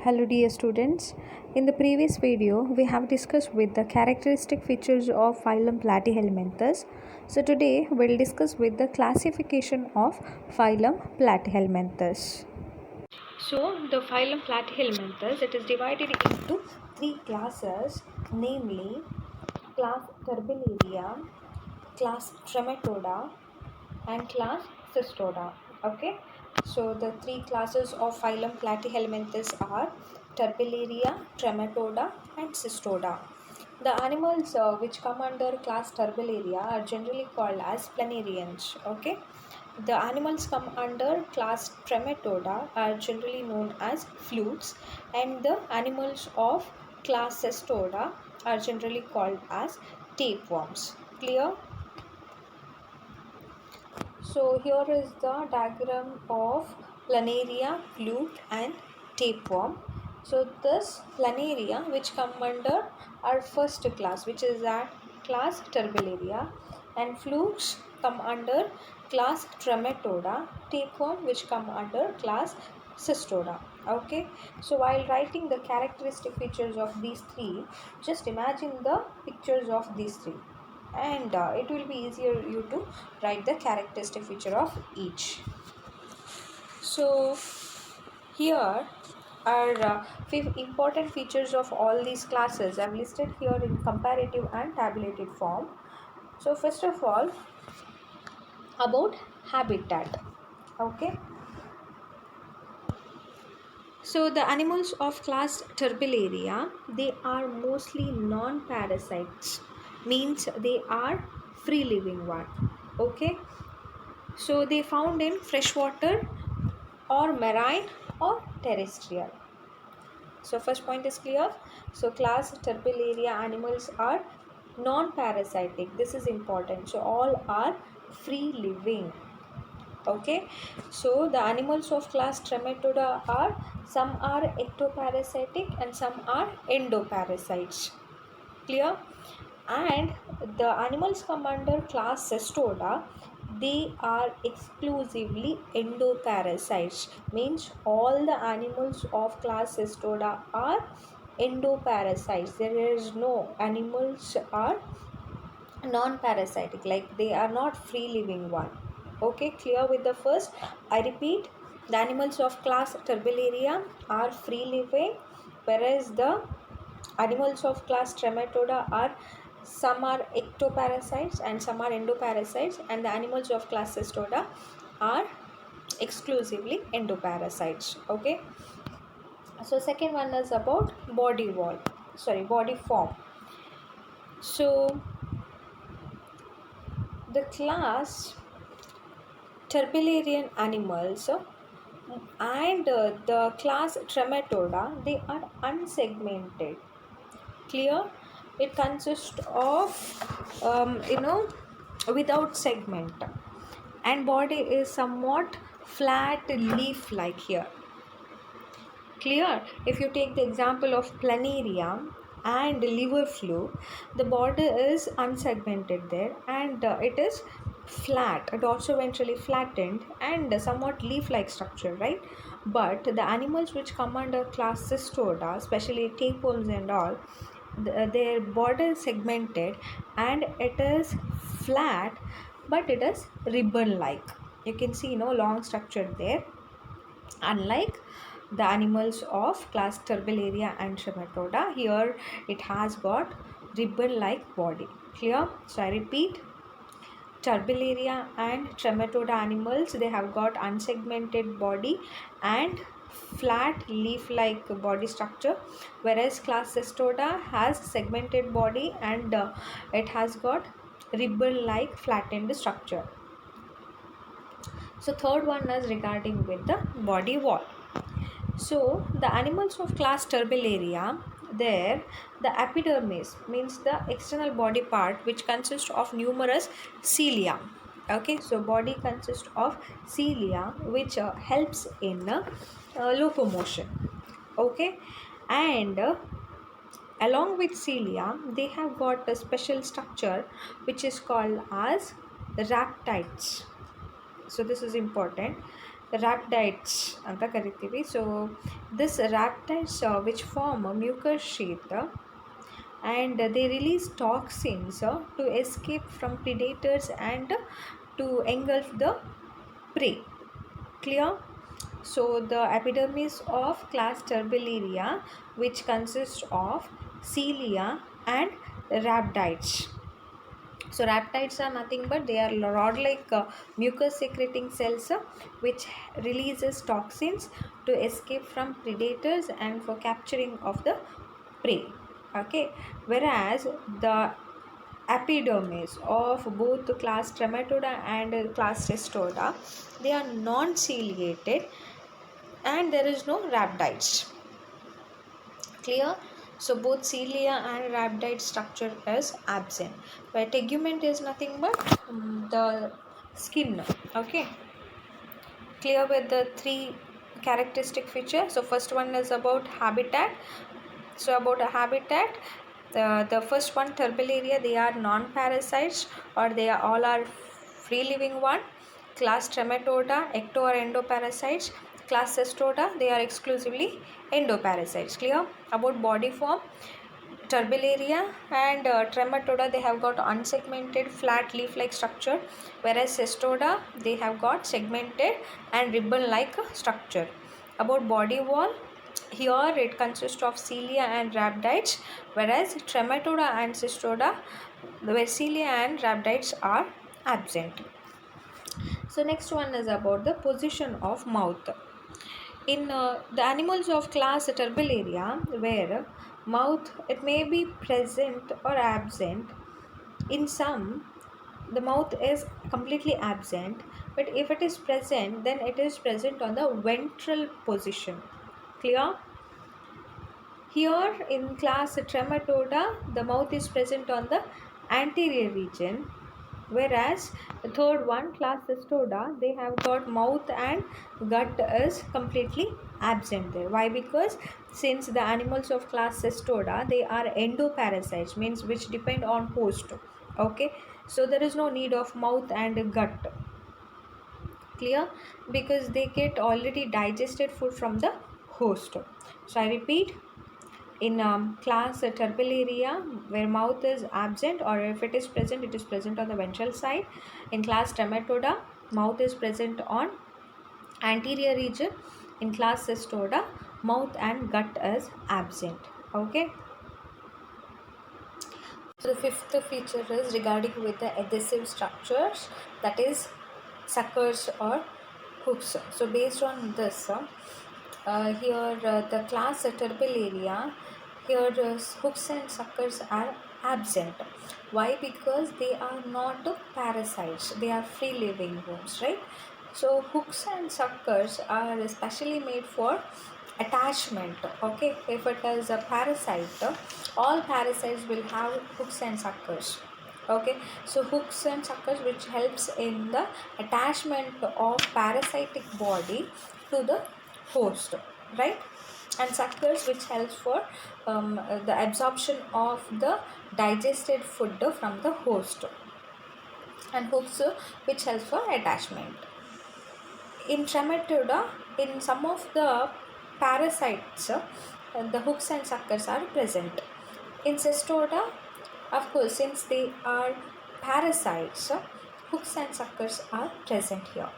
Hello dear students. In the previous video we have discussed with the characteristic features of phylum Platyhelminthes. So today we'll discuss with the classification of phylum Platyhelminthes. So the phylum Platyhelminthes, it is divided into three classes, namely class Turbellaria, class Trematoda and class Cystoda. Okay, so the three classes of phylum Platyhelminthes are Turbellaria, Trematoda and Cystoda. The animals which come under class Turbellaria are generally called as planarians. Okay, the animals come under class Trematoda are generally known as flukes, and the animals of class Cystoda are generally called as tapeworms. Clear? So here is the diagram of planaria, fluke and tapeworm. So this planaria which come under our first class, which is that class Turbellaria, and flukes come under class Trematoda, tapeworm which come under class Cystoda. Okay, so while writing the characteristic features of these three, just imagine the pictures of these three, and it will be easier you to write the characteristic feature of each. So here are important features of all these classes. I have listed here in comparative and tabulated form. So first of all, about habitat. Okay, so the animals of class Turbellaria, they are mostly non-parasites, means they are free living one. Okay, so they found in freshwater or marine or terrestrial. So first point is clear. So class Turbellaria animals are non-parasitic. This is important. So all are free living. Okay. So the animals of class Trematoda are, some are ectoparasitic and some are endoparasites. Clear? And the animals come under class Cystoda, they are exclusively endoparasites, means all the animals of class Cystoda are endoparasites. There is no animals are non-parasitic, like they are not free living one. Okay, clear with the first? I repeat, the animals of class Turbellaria are free living, whereas the animals of class Trematoda are, some are ectoparasites and some are endoparasites, and the animals of class Cystoda are exclusively endoparasites. Okay, so second one is about body form. So the class Turbellarian animals and the class Trematoda, they are unsegmented. Clear? It consists of without segment, and body is somewhat flat leaf like here. Clear? If you take the example of planaria and liver fluke, the border is unsegmented there, and it is flat, dorsoventrally flattened and somewhat leaf like structure, right? But the animals which come under class Cystoda, especially tapeworms and all, their border is segmented and it is flat, but it is ribbon like. You can see long structure there, unlike the animals of class Turbellaria and Trematoda. Here it has got ribbon like body. Clear? So I repeat, Turbellaria and Trematoda animals, they have got unsegmented body and flat leaf like body structure, whereas class Cystoda has segmented body and it has got ribbon like flattened structure. So third one is regarding with the body wall. So the animals of class Turbellaria, there the epidermis, means the external body part, which consists of numerous cilia. Okay, so body consists of cilia which helps in locomotion. Okay, and along with cilia they have got a special structure which is called as raptides. So this is important. rhabdites ಅಂತ ಕರಿತೀವಿ. So this rhabdites which form a mucus sheath and they release toxins to escape from predators and to engulf the prey. Clear? So the epidermis of class Turbellaria, which consists of cilia and rhabdites. So rhabdites are nothing but they are rod like mucus secreting cells which releases toxins to escape from predators and for capturing of the prey. Okay, whereas the epidermis of both class Trematoda and class Cestoda, they are non-ciliated and there is no rhabdites. Clear? So both cilia and rhabdite structure is absent. But tegument is nothing but the skin. Okay. Clear with the three characteristic features. So first one is about habitat. So about a habitat, the first one, Turbellaria, they are non-parasites or they are all are free living one. Class Trematoda, ecto or endoparasites. Class Cestoda, they are exclusively endoparasites. Clear? About body form, Turbellaria and Trematoda, they have got unsegmented flat leaf like structure, whereas Cestoda, they have got segmented and ribbon like structure. About body wall, here it consists of cilia and rhabdites, whereas Trematoda and Cestoda, where cilia and rhabdites are absent. So next one is about the position of mouth. In the animals of class Turbellaria, where mouth, it may be present or absent. In some, the mouth is completely absent, but if it is present, then it is present on the ventral position. Clear? Here in class Trematoda, the mouth is present on the anterior region, whereas the third one, class Cestoda, they have got mouth and gut is completely absent there. Why? Because since the animals of class Cestoda, they are endoparasites, means which depend on host. Okay, so there is no need of mouth and gut. Clear? Because they get already digested food from the host. So I repeat, in class Turbellaria, where mouth is absent or if it is present, it is present on the ventral side. In class Trematoda, mouth is present on anterior region. In class Cestoda, mouth and gut is absent. Okay. So the fifth feature is regarding with the adhesive structures, that is suckers or hooks. So based on this, here the class Turbellaria, here hooks and suckers are absent. Why? Because they are not parasites, they are free living worms, right? So hooks and suckers are especially made for attachment. Okay, if it is a parasite, all parasites will have hooks and suckers. Okay, so hooks and suckers which helps in the attachment of parasitic body to the host, right? And suckers which helps for the absorption of the digested food from the host, and hooks which helps for attachment. In Trematoda, in some of the parasites, the hooks and suckers are present. In Cestoda, of course, since they are parasites, hooks and suckers are present here.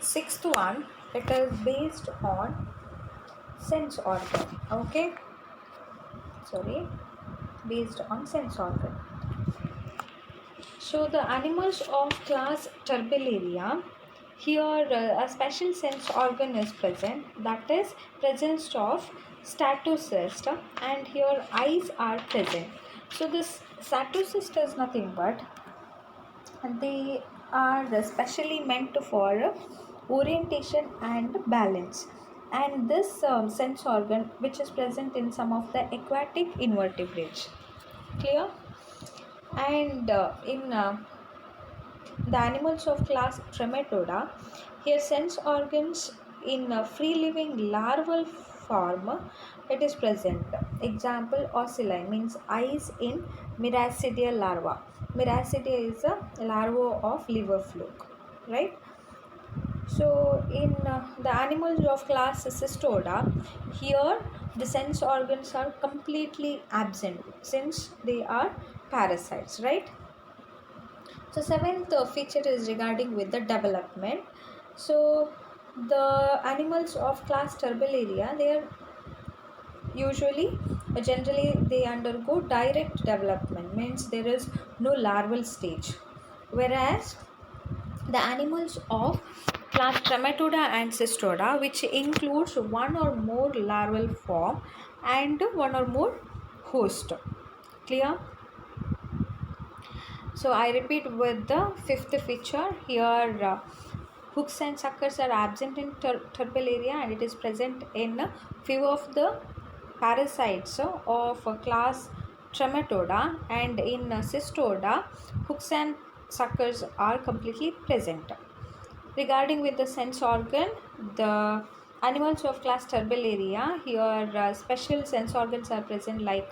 Sixth one, it is based on sense organ. Okay, sorry, based on sense organ. So the animals of class Turbellaria, here a special sense organ is present, that is presence of statocyst, and here eyes are present. So this statocyst is nothing but they are specially meant for orientation and balance, and this sense organ which is present in some of the aquatic invertebrates. Clear? And in the animals of class Trematoda, here sense organs in free living larval form, it is present. Example, ocelli means eyes in Miracidia larva. Miracidia is a larva of liver fluke, right? So, in the animals of class Cystoda, here the sense organs are completely absent since they are parasites, right? So, seventh feature is regarding with the development. So, the animals of class Turbellaria, they are usually, generally, they undergo direct development, means there is no larval stage, whereas the animals of class Trematoda and Cystoda, which includes one or more larval form and one or more host. Clear? So I repeat with the fifth feature here. Hooks and suckers are absent in Turbellaria, and it is present in few of the parasites of class Trematoda, and in Cystoda, hooks and suckers are completely present. Regarding with the sense organ, the animals of class Turbellaria, here special sense organs are present like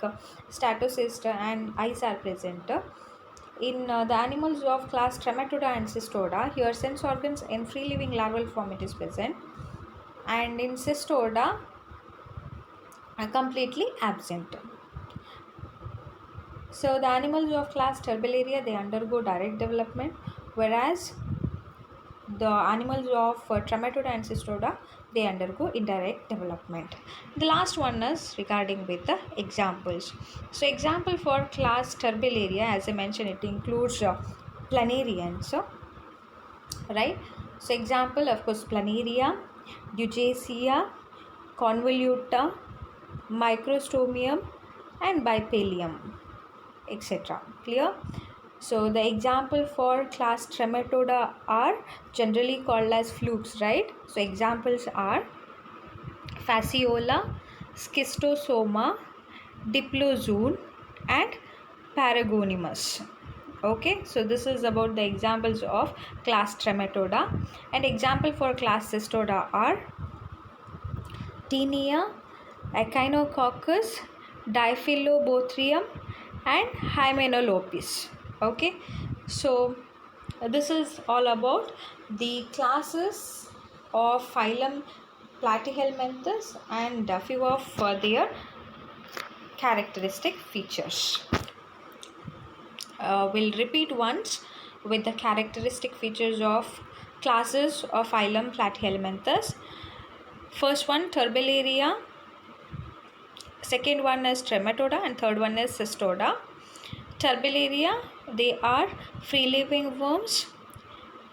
statocyst and eyes are present. In the animals of class Trematoda and Cystoda, here sense organs in free living larval form it is present, and in Cystoda are completely absent. So the animals of class Turbellaria, they undergo direct development, whereas the animals of Trematoda and Cystoda, they undergo indirect development. The last one is regarding with the examples. So example for class Turbellaria, as I mentioned, it includes planarians, right? So example, of course, Planaria, Eugacia, Convoluta, Microstomium and Bipalium, etc. Clear? So the example for class Trematoda are generally called as flukes, right? So examples are Fasciola, Schistosoma, Diplozoon and Paragonimus. Okay, so this is about the examples of class Trematoda, and example for class Cystoda are Tinea, Echinococcus, Diphyllobothrium and Hymenolopis. Okay, so this is all about the classes of phylum Platyhelminthes and a few of their characteristic features. We'll repeat once with the characteristic features of classes of phylum Platyhelminthes. First one, Turbellaria. Second one is Trematoda, and third one is Cystoda. Turbellaria, they are free living worms,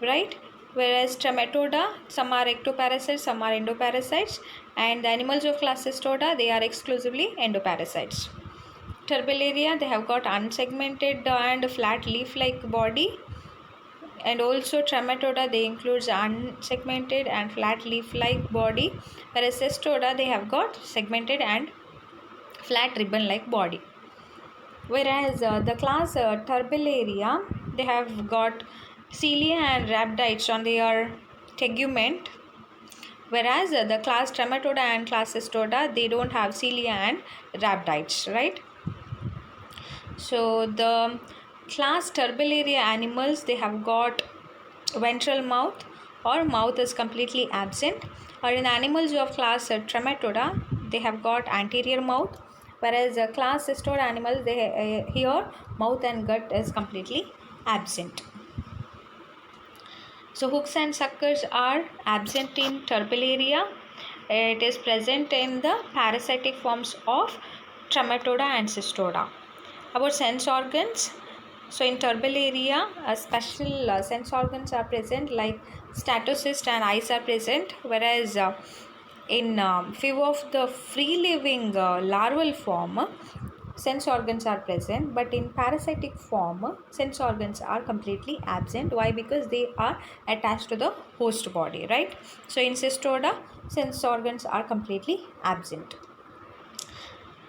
right? Whereas Trematoda, some are ectoparasites, some are endoparasites, and the animals of class Cystoda, they are exclusively endoparasites. Turbellaria, they have got unsegmented and flat leaf-like body, and also Trematoda, they includes unsegmented and flat leaf-like body, whereas Cystoda, they have got segmented and flat ribbon-like body. Whereas the class Turbellaria, they have got cilia and rhabdites on their tegument, whereas the class Trematoda and class Cystoda, they don't have cilia and rhabdites, right? So the class Turbellaria animals, they have got ventral mouth or mouth is completely absent, or in animals of class Trematoda, they have got anterior mouth, whereas class Cystoda animals, they here mouth and gut is completely absent. So hooks and suckers are absent in Turbellaria. It is present in the parasitic forms of Trematoda and Cystoda. About sense organs, so in Turbellaria, special sense organs are present like statocyst and eyes are present, whereas in few of the free living larval form, sense organs are present, but in parasitic form, sense organs are completely absent. Why? Because they are attached to the host body, right? So in Cystoda, sense organs are completely absent.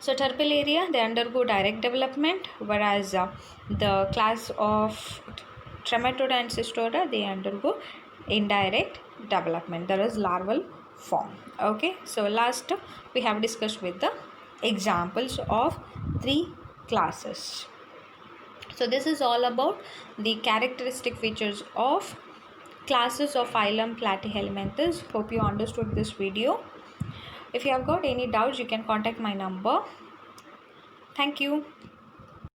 So Turbellaria, they undergo direct development, whereas the class of Trematoda and Cystoda, they undergo indirect development. There is larval form. Okay, so last we have discussed with the examples of three classes. So this is all about the characteristic features of classes of phylum Platyhelminthes. Hope you understood this video. If you have got any doubts, you can contact my number. Thank you.